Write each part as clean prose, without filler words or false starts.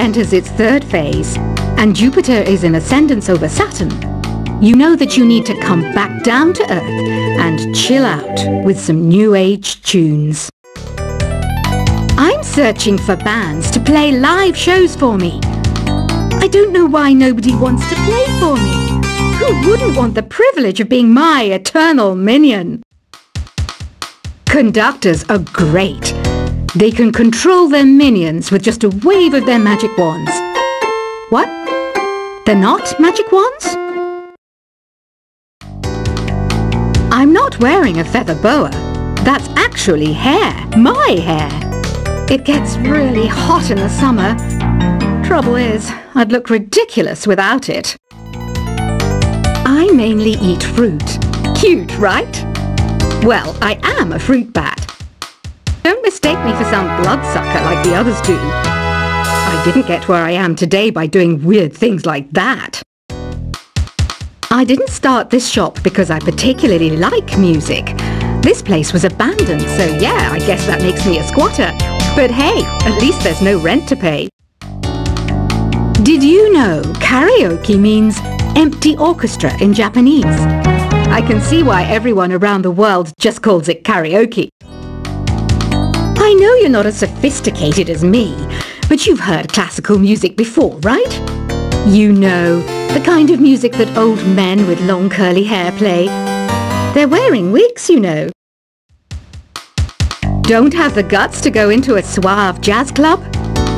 enters its third phase, and Jupiter is in ascendance over Saturn, you know that you need to come back down to Earth and chill out with some New Age tunes. I'm searching for bands to play live shows for me. I don't know why nobody wants to play for me. Who wouldn't want the privilege of being my eternal minion? Conductors are great. They can control their minions with just a wave of their magic wands. What? They're not magic wands? I'm not wearing a feather boa. That's actually hair. My hair. It gets really hot in the summer. Trouble is, I'd look ridiculous without it. I mainly eat fruit. Cute, right? Well, I am a fruit bat. Don't mistake me for some bloodsucker like the others do. I didn't get where I am today by doing weird things like that. I didn't start this shop because I particularly like music. This place was abandoned, so yeah, I guess that makes me a squatter. But hey, at least there's no rent to pay. Did you know karaoke means empty orchestra in Japanese? I can see why everyone around the world just calls it karaoke. I know you're not as sophisticated as me, but you've heard classical music before, right? You know, the kind of music that old men with long curly hair play. They're wearing wigs, you know. Don't have the guts to go into a suave jazz club?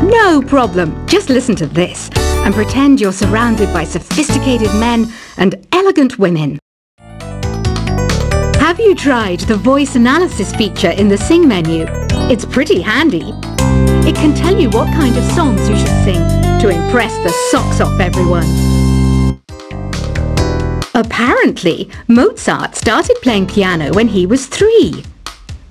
No problem. Just listen to this and pretend you're surrounded by sophisticated men and elegant women. Have you tried the voice analysis feature in the Sing menu? It's pretty handy. It can tell you what kind of songs you should sing to impress the socks off everyone. Apparently, Mozart started playing piano when he was 3.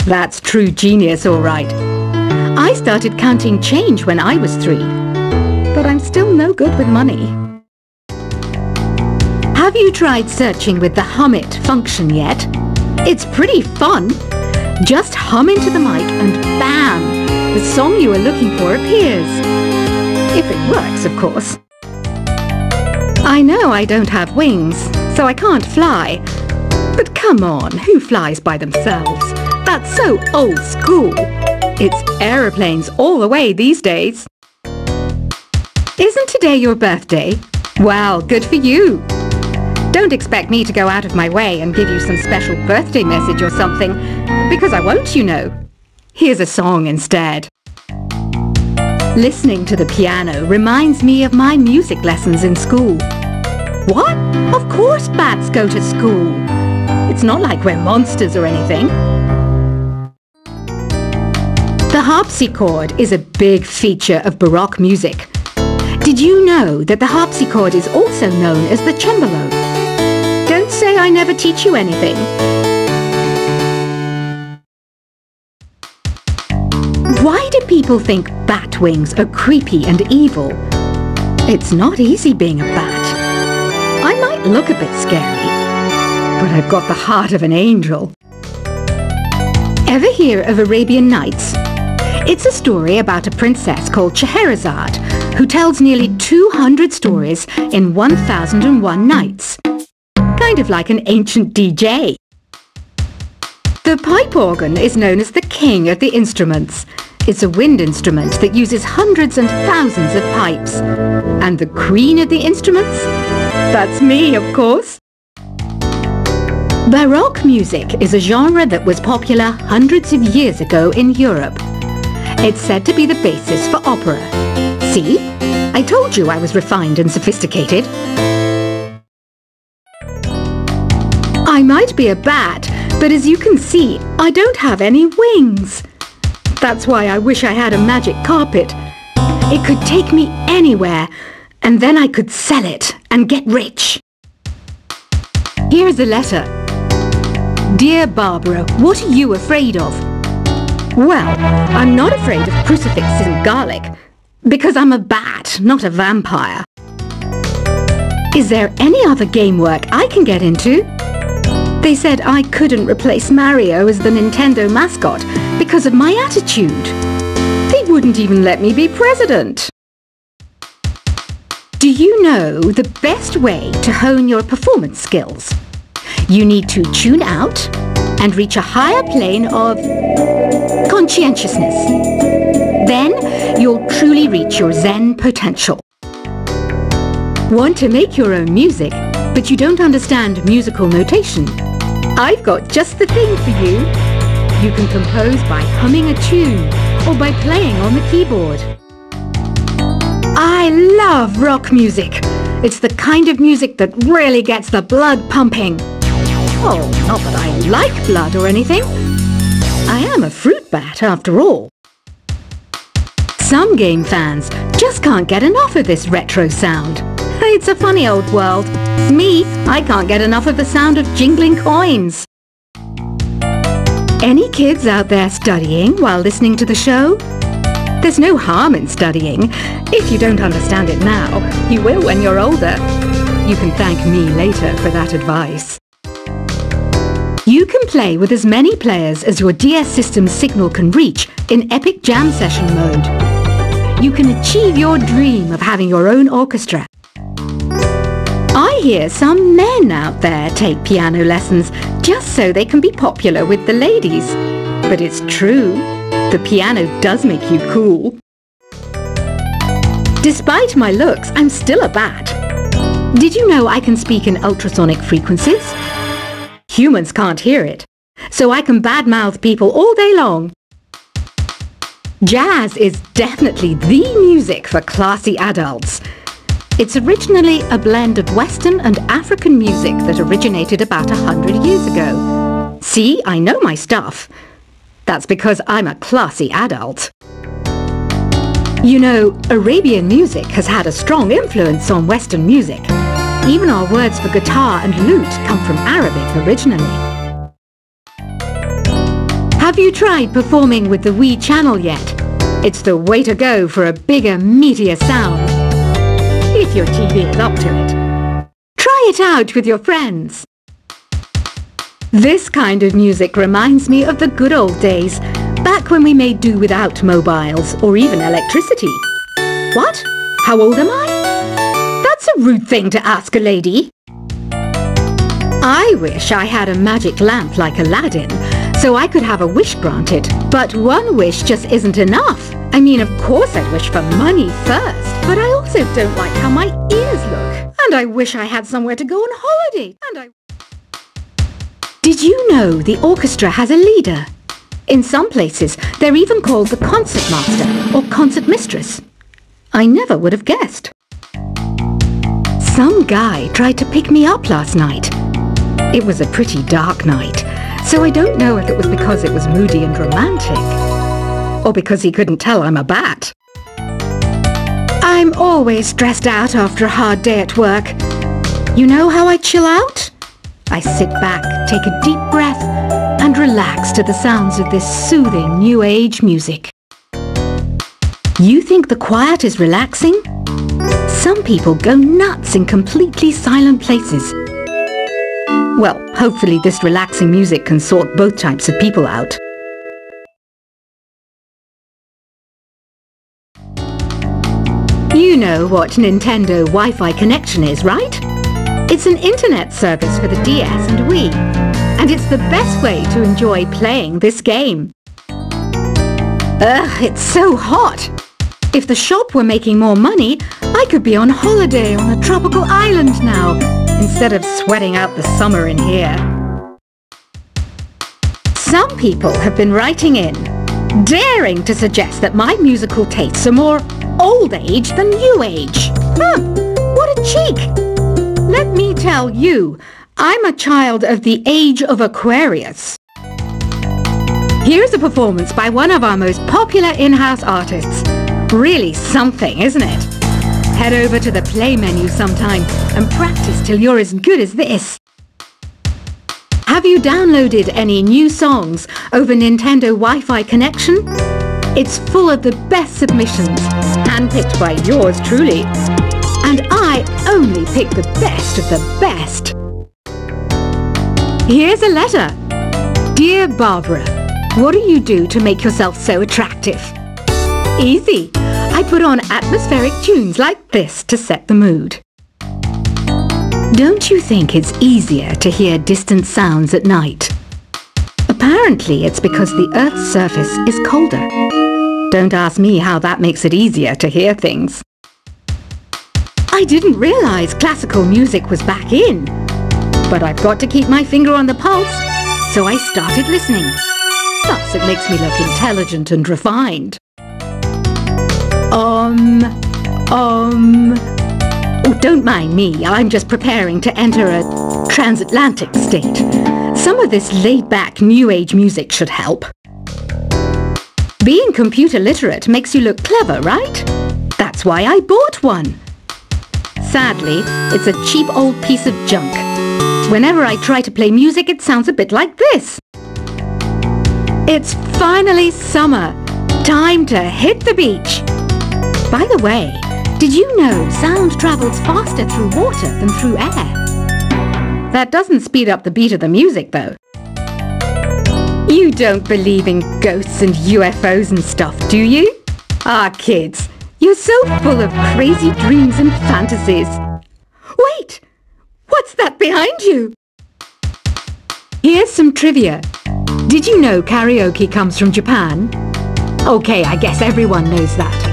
That's true genius, all right. I started counting change when I was 3, but I'm still no good with money. Have you tried searching with the Hum It function yet? It's pretty fun. Just hum into the mic and bam! The song you are looking for appears. If it works, of course. I know I don't have wings, so I can't fly. But come on, who flies by themselves? That's so old school. It's aeroplanes all the way these days. Isn't today your birthday? Well, good for you. Don't expect me to go out of my way and give you some special birthday message or something, because I won't, you know. Here's a song instead. Listening to the piano reminds me of my music lessons in school. What? Of course bats go to school. It's not like we're monsters or anything. The harpsichord is a big feature of Baroque music. Did you know that the harpsichord is also known as the cembalo? Don't say I never teach you anything. Why do people think bat wings are creepy and evil? It's not easy being a bat. I might look a bit scary, but I've got the heart of an angel. Ever hear of Arabian Nights? It's a story about a princess called Scheherazade, who tells nearly 200 stories in 1001 nights. Kind of like an ancient DJ. The pipe organ is known as the king of the instruments. It's a wind instrument that uses hundreds and thousands of pipes. And the queen of the instruments? That's me, of course. Baroque music is a genre that was popular hundreds of years ago in Europe. It's said to be the basis for opera. See? I told you I was refined and sophisticated. I might be a bat, but as you can see, I don't have any wings. That's why I wish I had a magic carpet. It could take me anywhere, and then I could sell it and get rich. Here's a letter. Dear Barbara, what are you afraid of? Well, I'm not afraid of crucifixes and garlic, because I'm a bat, not a vampire. Is there any other game work I can get into? They said I couldn't replace Mario as the Nintendo mascot because of my attitude. They wouldn't even let me be president. Do you know the best way to hone your performance skills? You need to tune out and reach a higher plane of conscientiousness. Then you'll truly reach your Zen potential. Want to make your own music, but you don't understand musical notation? I've got just the thing for you. You can compose by humming a tune or by playing on the keyboard. I love rock music. It's the kind of music that really gets the blood pumping. Oh, not that I like blood or anything. I am a fruit bat after all. Some game fans just can't get enough of this retro sound. It's a funny old world. Me, I can't get enough of the sound of jingling coins. Any kids out there studying while listening to the show? There's no harm in studying. If you don't understand it now, you will when you're older. You can thank me later for that advice. You can play with as many players as your DS system's signal can reach in Epic Jam Session mode. You can achieve your dream of having your own orchestra. I hear some men out there take piano lessons just so they can be popular with the ladies. But it's true, the piano does make you cool. Despite my looks, I'm still a bat. Did you know I can speak in ultrasonic frequencies? Humans can't hear it, so I can badmouth people all day long. Jazz is definitely the music for classy adults. It's originally a blend of Western and African music that originated about 100 years ago. See, I know my stuff. That's because I'm a classy adult. You know, Arabian music has had a strong influence on Western music. Even our words for guitar and lute come from Arabic originally. Have you tried performing with the Wii channel yet? It's the way to go for a bigger, meatier sound. If your TV is up to it. Try it out with your friends. This kind of music reminds me of the good old days, back when we made do without mobiles or even electricity. What? How old am I? That's a rude thing to ask a lady. I wish I had a magic lamp like Aladdin, so I could have a wish granted. But one wish just isn't enough. I mean, of course I'd wish for money first, but I also don't like how my ears look. And I wish I had somewhere to go on holiday. Did you know the orchestra has a leader? In some places, they're even called the concert master or concert mistress. I never would have guessed. Some guy tried to pick me up last night. It was a pretty dark night, so I don't know if it was because it was moody and romantic, or because he couldn't tell I'm a bat. I'm always stressed out after a hard day at work. You know how I chill out? I sit back, take a deep breath, and relax to the sounds of this soothing New Age music. You think the quiet is relaxing? Some people go nuts in completely silent places. Well, hopefully this relaxing music can sort both types of people out. You know what Nintendo Wi-Fi connection is, right? It's an internet service for the DS and Wii, and it's the best way to enjoy playing this game. Ugh, it's so hot! If the shop were making more money, I could be on holiday on a tropical island now, instead of sweating out the summer in here. Some people have been writing in, daring to suggest that my musical tastes are more old age than new age. Huh, what a cheek! Let me tell you, I'm a child of the age of Aquarius. Here's a performance by one of our most popular in-house artists. Really something, isn't it? Head over to the play menu sometime and practice till you're as good as this. Have you downloaded any new songs over Nintendo Wi-Fi connection? It's full of the best submissions, handpicked by yours truly. And I only pick the best of the best. Here's a letter. Dear Barbara, what do you do to make yourself so attractive? Easy. I put on atmospheric tunes like this to set the mood. Don't you think it's easier to hear distant sounds at night? Apparently it's because the Earth's surface is colder. Don't ask me how that makes it easier to hear things. I didn't realise classical music was back in. But I've got to keep my finger on the pulse, so I started listening. Thus it makes me look intelligent and refined. Oh, don't mind me, I'm just preparing to enter a transatlantic state. Some of this laid-back New Age music should help. Being computer literate makes you look clever, right? That's why I bought one. Sadly, it's a cheap old piece of junk. Whenever I try to play music, it sounds a bit like this. It's finally summer. Time to hit the beach. By the way, did you know sound travels faster through water than through air? That doesn't speed up the beat of the music, though. You don't believe in ghosts and UFOs and stuff, do you? Ah, kids, you're so full of crazy dreams and fantasies. Wait! What's that behind you? Here's some trivia. Did you know karaoke comes from Japan? Okay, I guess everyone knows that.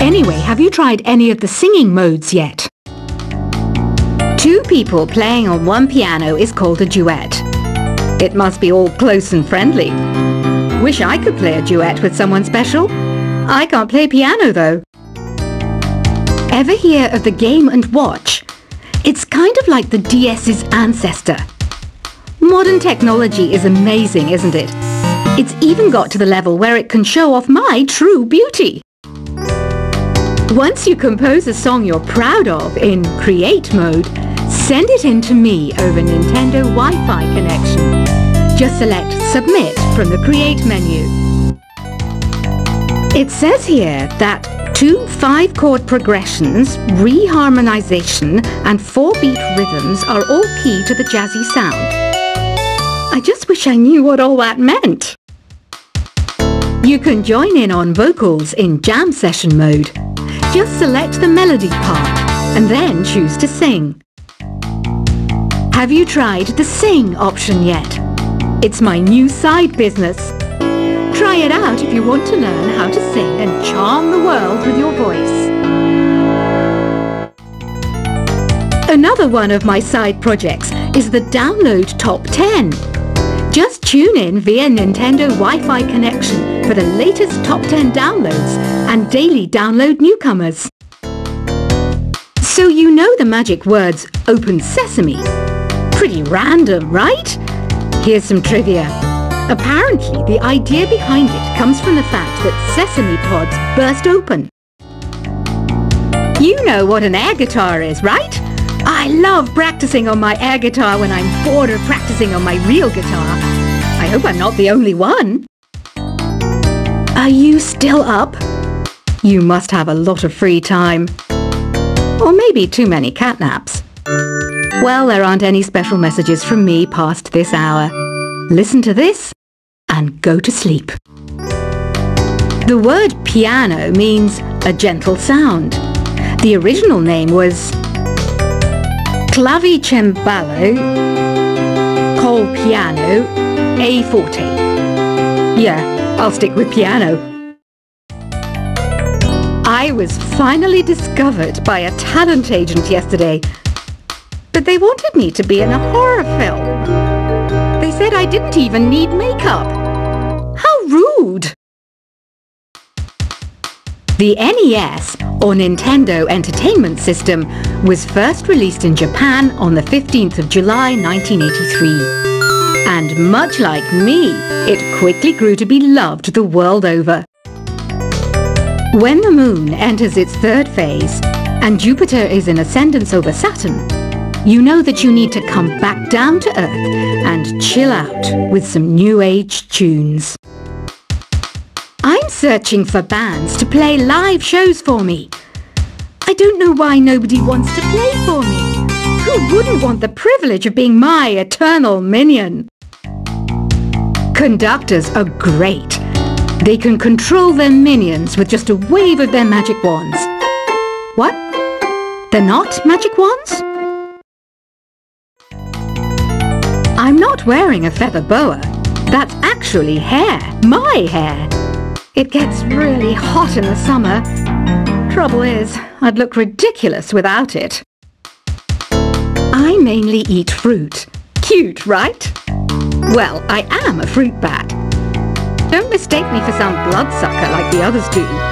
Anyway, have you tried any of the singing modes yet? Two people playing on one piano is called a duet. It must be all close and friendly. Wish I could play a duet with someone special. I can't play piano though. Ever hear of the Game & Watch? It's kind of like the DS's ancestor. Modern technology is amazing, isn't it? It's even got to the level where it can show off my true beauty. Once you compose a song you're proud of in Create mode, send it in to me over Nintendo Wi-Fi connection. Just select Submit from the Create menu. It says here that 2 5-chord progressions, reharmonization and 4-beat rhythms are all key to the jazzy sound. I just wish I knew what all that meant. You can join in on vocals in jam session mode. Just select the melody part and then choose to sing. Have you tried the Sing option yet? It's my new side business. Try it out if you want to learn how to sing and charm the world with your voice. Another one of my side projects is the Download Top 10. Just tune in via Nintendo Wi-Fi connection for the latest top 10 downloads and daily download newcomers. So you know the magic words Open Sesame? Pretty random, right? Here's some trivia. Apparently, the idea behind it comes from the fact that sesame pods burst open. You know what an air guitar is, right? I love practicing on my air guitar when I'm bored of practicing on my real guitar. I hope I'm not the only one. Are you still up? You must have a lot of free time. Or maybe too many catnaps. Well, there aren't any special messages from me past this hour. Listen to this and go to sleep. The word piano means a gentle sound. The original name was Clavicembalo col piano a forte. Yeah, I'll stick with piano. I was finally discovered by a talent agent yesterday, but they wanted me to be in a horror film. They said I didn't even need makeup. How rude! The NES, or Nintendo Entertainment System, was first released in Japan on the 15th of July 1983. And much like me, it quickly grew to be loved the world over. When the Moon enters its third phase, and Jupiter is in ascendance over Saturn, you know that you need to come back down to Earth and chill out with some New Age tunes. I'm searching for bands to play live shows for me. I don't know why nobody wants to play for me. Who wouldn't want the privilege of being my eternal minion? Conductors are great, They can control their minions with just a wave of their magic wands. What? They're not magic wands? I'm not wearing a feather boa. That's actually hair. My hair. It gets really hot in the summer. Trouble is, I'd look ridiculous without it. I mainly eat fruit. Cute, right? Well, I am a fruit bat. Don't mistake me for some bloodsucker like the others do.